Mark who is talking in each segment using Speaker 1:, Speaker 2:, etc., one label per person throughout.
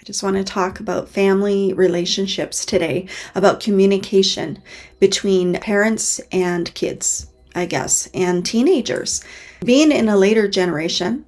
Speaker 1: Just want to talk about family relationships today, about communication between parents and kids, I guess, and teenagers. Being in a later generation,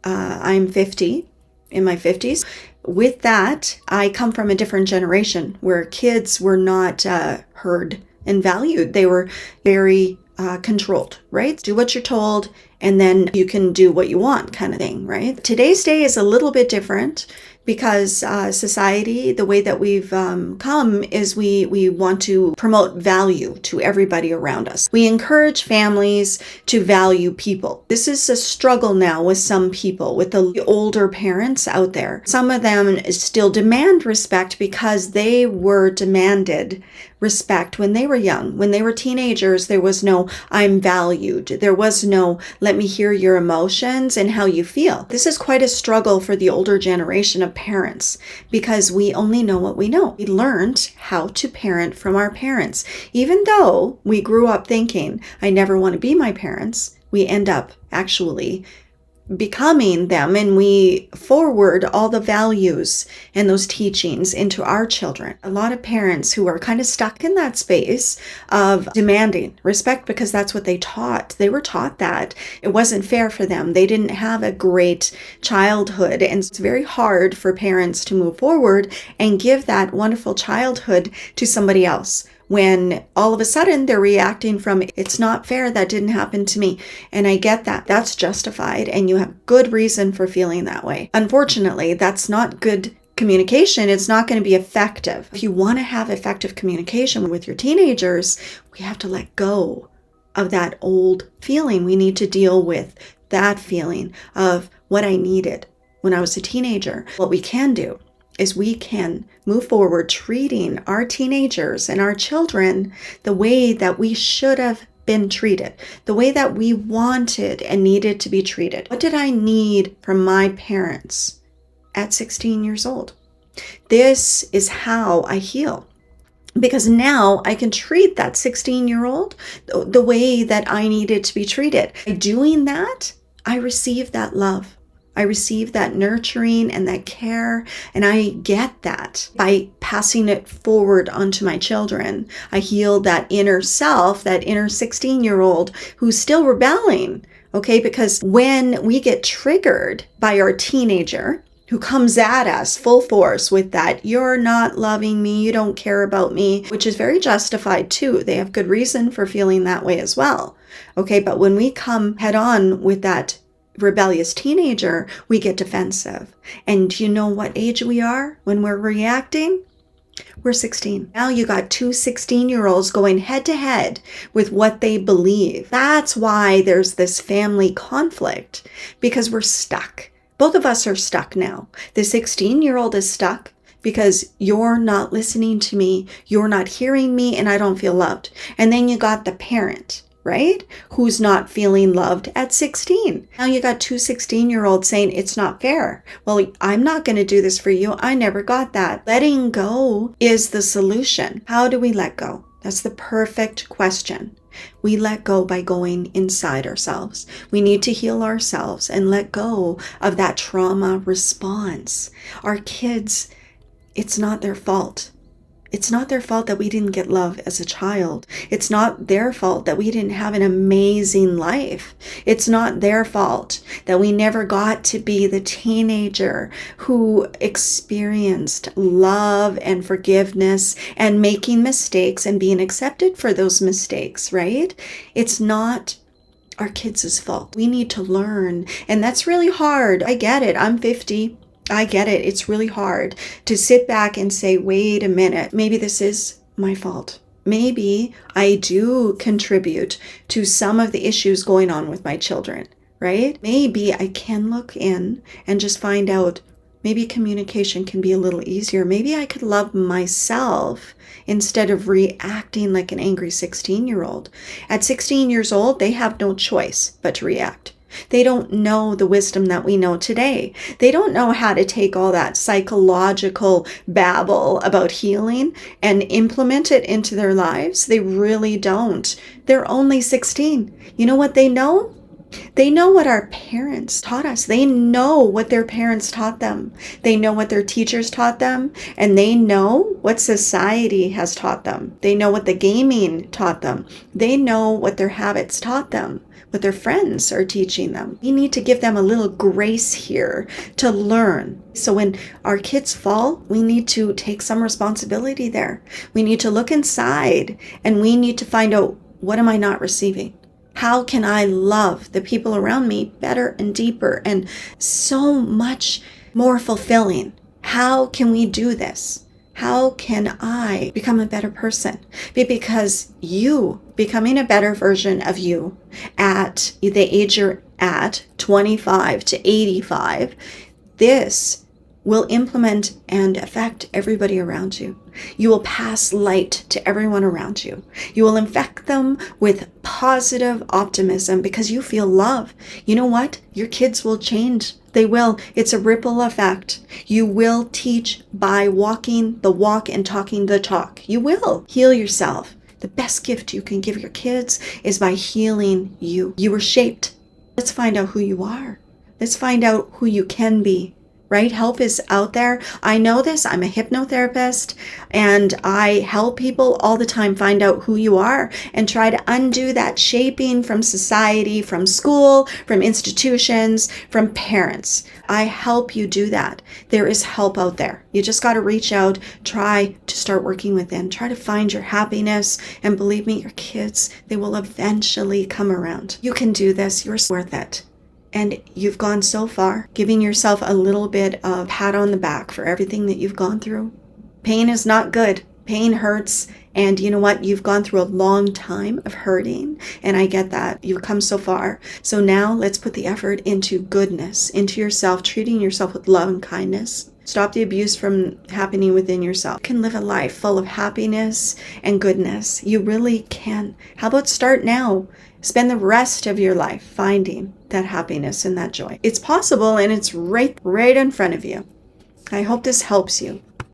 Speaker 1: I'm 50, in my 50s. With that, I come from a different generation where kids were not heard and valued. They were very controlled, right? Do what you're told, and then you can do what you want, kind of thing, right? Today's day is a little bit different because society, the way that we've come is we want to promote value to everybody around us. We encourage families to value people. This is a struggle now with some people, with the older parents out there. Some of them still demand respect because they were demanded respect when they were young. When they were teenagers, there was no "I'm valued." There was no "let me hear your emotions and how you feel." This is quite a struggle for the older generation of parents because we only know what we know. We learned how to parent from our parents. Even though we grew up thinking, "I never want to be my parents," we end up actually becoming them, and we forward all the values and those teachings into our children. A lot of parents who are kind of stuck in that space of demanding respect because that's what they taught. They were taught that it wasn't fair for them. They didn't have a great childhood, and it's very hard for parents to move forward and give that wonderful childhood to somebody else, when all of a sudden they're reacting from, "It's not fair, that didn't happen to me." And I get that. That's justified, and you have good reason for feeling that way. Unfortunately, that's not good communication. It's not going to be effective. If you want to have effective communication with your teenagers, we have to let go of that old feeling. We need to deal with that feeling of what I needed when I was a teenager. What we can do is we can move forward treating our teenagers and our children the way that we should have been treated, the way that we wanted and needed to be treated. What did I need from my parents at 16 years old? This is how I heal. Because now I can treat that 16-year-old the way that I needed to be treated. By doing that, I receive that love. I receive that nurturing and that care, and I get that by passing it forward onto my children. I heal that inner self, that inner 16-year-old who's still rebelling, okay? Because when we get triggered by our teenager who comes at us full force with that, "You're not loving me, you don't care about me," which is very justified too. They have good reason for feeling that way as well, okay? But when we come head on with that rebellious teenager, we get defensive. And do you know what age we are when we're reacting? We're 16. Now you got two 16-year-olds going head to head with what they believe. That's why there's this family conflict, because we're stuck. Both of us are stuck now. The 16-year-old is stuck because you're not listening to me, you're not hearing me, and I don't feel loved. And then you got the parent, right? Who's not feeling loved at 16. Now you got two 16-year-olds saying it's not fair. Well, I'm not going to do this for you. I never got that. Letting go is the solution. How do we let go? That's the perfect question. We let go by going inside ourselves. We need to heal ourselves and let go of that trauma response. Our kids, it's not their fault. It's not their fault that we didn't get love as a child. It's not their fault that we didn't have an amazing life. It's not their fault that we never got to be the teenager who experienced love and forgiveness and making mistakes and being accepted for those mistakes, right? It's not our kids' fault. We need to learn, and that's really hard. I get it. I'm 50. I get it. It's really hard to sit back and say, wait a minute, maybe this is my fault. Maybe I do contribute to some of the issues going on with my children, right? Maybe I can look in and just find out, maybe communication can be a little easier. Maybe I could love myself instead of reacting like an angry 16-year-old. At 16 years old, they have no choice but to react. They don't know the wisdom that we know today. They don't know how to take all that psychological babble about healing and implement it into their lives. They really don't. They're only 16. You know what they know? They know what our parents taught us. They know what their parents taught them. They know what their teachers taught them, and they know what society has taught them. They know what the gaming taught them. They know what their habits taught them, what their friends are teaching them. We need to give them a little grace here to learn. So when our kids fall, we need to take some responsibility there. We need to look inside, and we need to find out, what am I not receiving? How can I love the people around me better and deeper and so much more fulfilling? How can we do this? How can I become a better person? Because you becoming a better version of you at the age you're at, 25 to 85, this will implement and affect everybody around you. You will pass light to everyone around you. You will infect them with positive optimism because you feel love. You know what? Your kids will change. They will. It's a ripple effect. You will teach by walking the walk and talking the talk. You will heal yourself. The best gift you can give your kids is by healing you. You were shaped. Let's find out who you are. Let's find out who you can be. Right? Help is out there. I know this. I'm a hypnotherapist, and I help people all the time find out who you are and try to undo that shaping from society, from school, from institutions, from parents. I help you do that. There is help out there. You just got to reach out, try to start working within, try to find your happiness, and believe me, your kids, they will eventually come around. You can do this. You're worth it. And you've gone so far, giving yourself a little bit of pat on the back for everything that you've gone through. Pain is not good. Pain hurts. And you know what? You've gone through a long time of hurting. And I get that. You've come so far. So now let's put the effort into goodness, into yourself, treating yourself with love and kindness. Stop the abuse from happening within yourself. You can live a life full of happiness and goodness. You really can. How about start now? Spend the rest of your life finding that happiness and that joy. It's possible, and it's right in front of you. I hope this helps you.